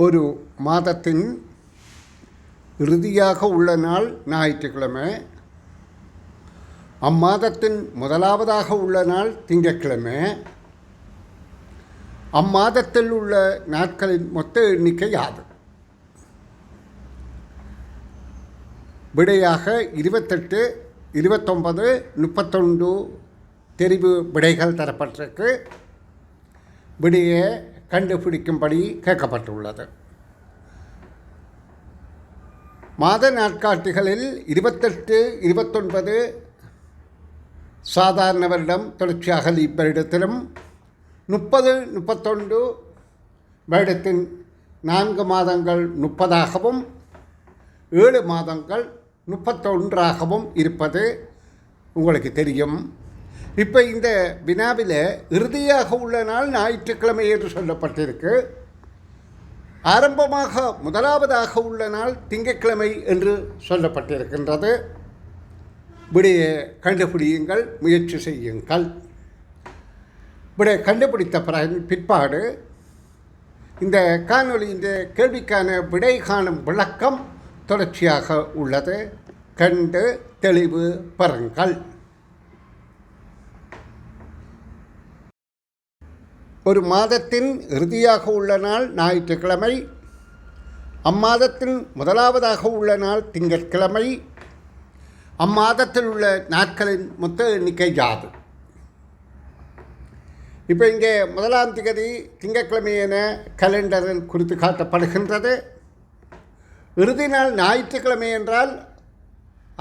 ஒரு மாதத்தின் இறுதியாக உள்ள நாள் ஞாயிற்றுக்கிழமை. அம்மாதத்தின் முதலாவதாக உள்ள நாள் திங்கட்கிழமை. அம்மாதத்தில் உள்ள நாட்களின் மொத்த எண்ணிக்கை யாது? விடையாக 28, 29, 31 தெரிவு விடைகள் தரப்பட்டிருக்கு. விடையை கண்டுபிடிக்கும்படி கேட்கப்பட்டுள்ளது. மாத நாட்காட்டிகளில் 28, 29 சாதாரண வருடம் தொடர்ச்சியாக லீப் வருடத்திலும், 30, 31 வருடத்தின் 4 மாதங்கள் 30ஆகவும் 7 மாதங்கள் 31ஆகவும் இருப்பது உங்களுக்கு தெரியும். இப்போ இந்த வினாவில் இறுதியாக உள்ள நாள் ஞாயிற்றுக்கிழமை என்று சொல்லப்பட்டிருக்கு. ஆரம்பமாக முதலாவதாக உள்ள நாள் திங்கட்கிழமை என்று சொல்லப்பட்டிருக்கின்றது. விடையை கண்டுபிடியுங்கள், முயற்சி செய்யுங்கள். விடை கண்டுபிடித்த பிற்பாடு இந்த காணொலியின் கேள்விக்கான விடை காணும் விளக்கம் தொடர்ச்சியாக உள்ளது. கண்டு தெளிவு பெறுங்கள். ஒரு மாதத்தின் இறுதியாக உள்ள நாள் ஞாயிற்றுக்கிழமை. அம்மாதத்தின் முதலாவதாக உள்ள நாள் திங்கட்கிழமை. அம்மாதத்தில் உள்ள நாட்களின் மொத்த எண்ணிக்கை யாது? இப்போ இங்கே 1ஆம் தேதி திங்கட்கிழமை என கலண்டரில் குறித்து காட்டப்படுகின்றது. இறுதி நாள் ஞாயிற்றுக்கிழமை என்றால்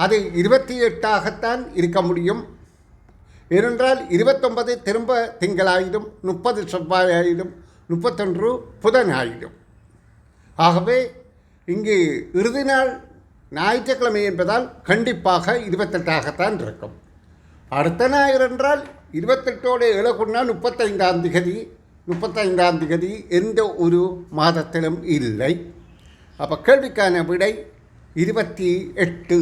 அது 28ஆகத்தான் இருக்க முடியும். ஏனென்றால் 29 திரும்ப திங்களாயிடும், 30 செவ்வாயாயிடும், 31 புதனாயிடும். ஆகவே இங்கு இறுதி நாள் ஞாயிற்றுக்கிழமை என்பதால் கண்டிப்பாக 28ஆகத்தான் இருக்கும். அடுத்த ஞாயிறு என்றால் 28ஓடு இழகுன்னா 35ஆம் தேதி. 35ஆம் தேதி எந்த ஒரு மாதத்திலும் இல்லை. அப்போ கேள்விக்கான விடை 28.